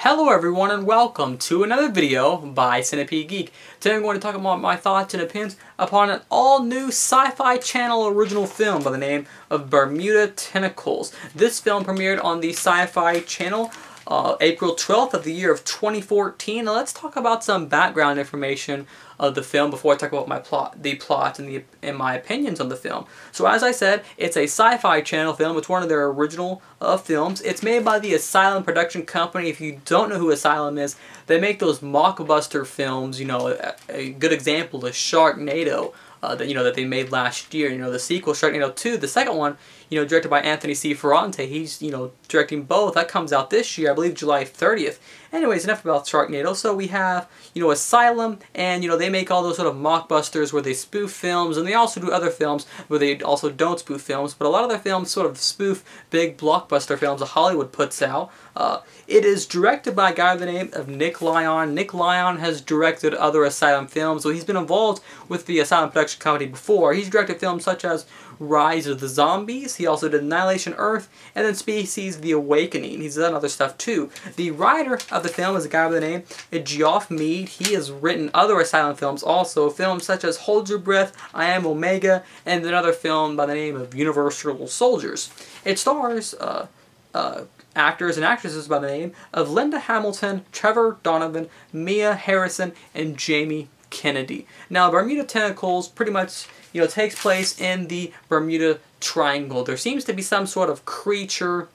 Hello everyone and welcome to another video by Syfy Geek. Today I'm going to talk about my thoughts and opinions upon an all-new Syfy channel original film by the name of Bermuda Tentacles. This film premiered on the Syfy channel April 12th of the year of 2014. Now let's talk about some background information of the film before I talk about the plot and my opinions on the film. So as I said, it's a Syfy channel film. It's one of their original films. It's made by the Asylum production company. If you don't know who Asylum is, they make those mockbuster films. You know, a good example is Sharknado. That they made last year. You know, the sequel, Sharknado 2, the second one, you know, directed by Anthony C. Ferrante. He's, you know, directing both. That comes out this year, I believe July 30th. Anyways, enough about Sharknado. So we have, you know, Asylum, and, you know, they make all those sort of mockbusters where they spoof films, and they also do other films where they also don't spoof films, but a lot of their films sort of spoof big blockbuster films that Hollywood puts out. It is directed by a guy by the name of Nick Lyon. Nick Lyon has directed other Asylum films, so he's been involved with the Asylum production company before. He's directed films such as Rise of the Zombies. He also did Annihilation Earth, and then Species: The Awakening. He's done other stuff too. The writer of the film is a guy by the name of Geoff Mead. He has written other Asylum films also, films such as Hold Your Breath, I Am Omega, and another film by the name of Universal Soldiers. It stars actors and actresses by the name of Linda Hamilton, Trevor Donovan, Mia Harrison, and Jamie Kennedy. Now, Bermuda Tentacles pretty much, you know, takes place in the Bermuda Triangle. There seems to be some sort of creature,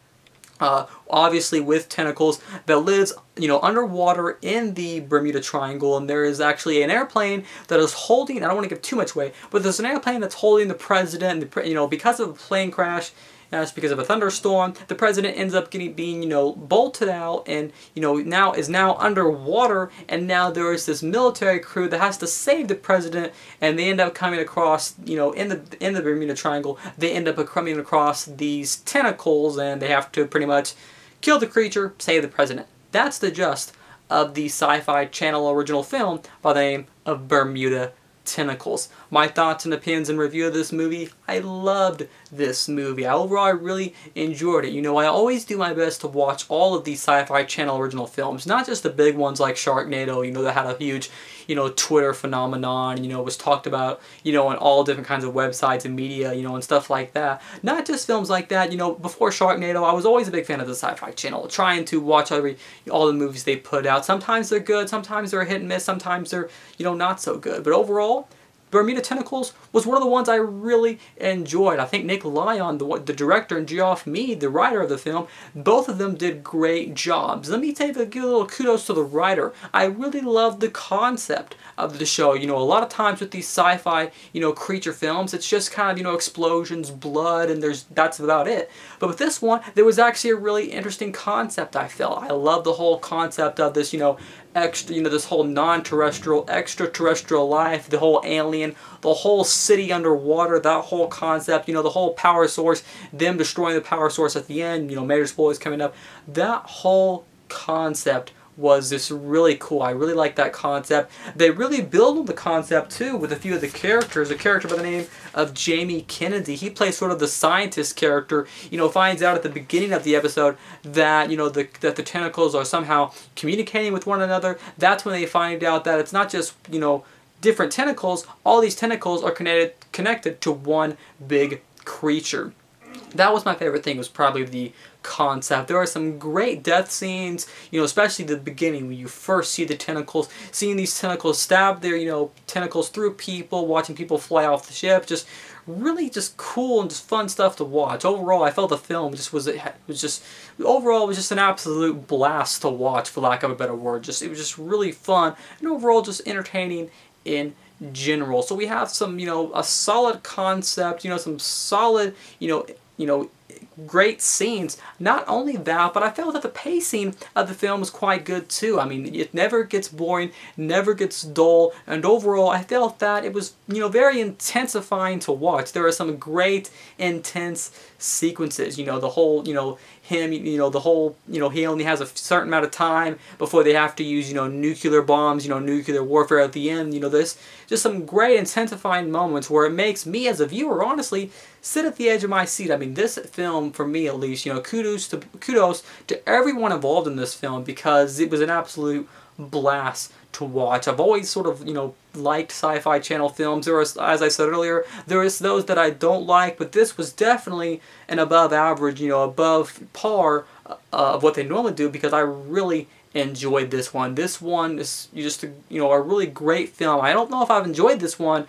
obviously with tentacles, that lives, you know, underwater in the Bermuda Triangle, and there is actually an airplane that is holding, I don't want to give too much away, but there's an airplane that's holding the president, you know, because of a plane crash. That's because of a thunderstorm. The president ends up being, you know, bolted out, and, you know, is now underwater, and now there is this military crew that has to save the president, and they end up coming across, you know, in the Bermuda Triangle, they end up coming across these tentacles, and they have to pretty much kill the creature, save the president. That's the gist of the Syfy channel original film by the name of Bermuda Tentacles. My thoughts and opinions and review of this movie: I loved this movie. Overall, I really enjoyed it. You know, I always do my best to watch all of these Syfy channel original films, not just the big ones like Sharknado, you know, that had a huge, you know, Twitter phenomenon, you know, was talked about, you know, on all different kinds of websites and media, you know, and stuff like that. Not just films like that. You know, before Sharknado, I was always a big fan of the Syfy channel, trying to watch all the movies they put out. Sometimes they're good, sometimes they're hit and miss, sometimes they're, you know, not so good. But overall, Bermuda Tentacles was one of the ones I really enjoyed. I think Nick Lyon, the director, and Geoff Mead, the writer of the film, both of them did great jobs. Let me give a little kudos to the writer. I really loved the concept of the show. You know, a lot of times with these sci-fi, you know, creature films, it's just kind of, you know, explosions, blood, and that's about it. But with this one, there was actually a really interesting concept, I felt. I love the whole concept of this, you know, this whole non-terrestrial, extraterrestrial life, the whole alien, the whole city underwater, that whole concept, you know, the whole power source, them destroying the power source at the end, you know, major spoilers coming up. That whole concept was just really cool. I really like that concept. They really build on the concept too with a few of the characters. A character by the name of Jamie Kennedy. He plays sort of the scientist character. You know, finds out at the beginning of the episode that, you know, that the tentacles are somehow communicating with one another. That's when they find out that it's not just, you know, different tentacles. All these tentacles are connected to one big creature. That was my favorite thing, was probably the concept. There are some great death scenes, you know, especially the beginning when you first see the tentacles, seeing these tentacles stab their, you know, tentacles through people, watching people fly off the ship, just really just cool and just fun stuff to watch. Overall, I felt the film was just an absolute blast to watch, for lack of a better word. It was just really fun, and overall just entertaining in general. So we have some, you know, a solid concept, you know, some solid, you know, great scenes. Not only that, but I felt that the pacing of the film was quite good too. I mean, it never gets boring, never gets dull, and overall I felt that it was, you know, very intensifying to watch. There are some great intense sequences, you know, the whole, you know, him, you know, the whole, you know, he only has a certain amount of time before they have to use, you know, nuclear bombs, you know, nuclear warfare at the end. You know, this just some great intensifying moments where it makes me as a viewer honestly sit at the edge of my seat. I mean, this film, for me at least, you know, kudos to everyone involved in this film, because it was an absolute blast to watch. I've always sort of, you know, liked Sci-Fi Channel films. There was, as I said earlier, there is those that I don't like, but this was definitely an above average, you know, above par of what they normally do, because I really enjoyed this one. This one is just, you know, a really great film. I don't know if I've enjoyed this one,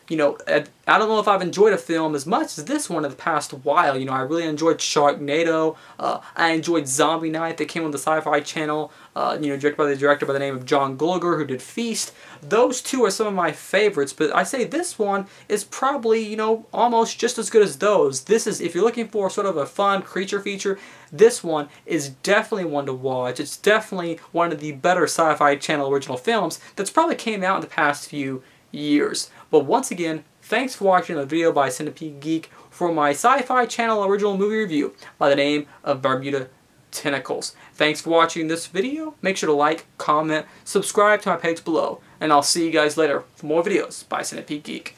you know, I don't know if I've enjoyed a film as much as this one in the past while. You know, I really enjoyed Sharknado. I enjoyed Zombie Night that came on the Sci-Fi Channel, you know, directed by the director by the name of John Gulager, who did Feast. Those two are some of my favorites, but I say this one is probably, you know, almost just as good as those. This is, if you're looking for sort of a fun creature feature, this one is definitely one to watch. It's definitely one of the better Sci-Fi Channel original films that's probably came out in the past few years. But once again, thanks for watching the video by Syfy Geek for my Sci-Fi Channel original movie review by the name of Bermuda Tentacles. Thanks for watching this video. Make sure to like, comment, subscribe to my page below, and I'll see you guys later for more videos by Syfy Geek.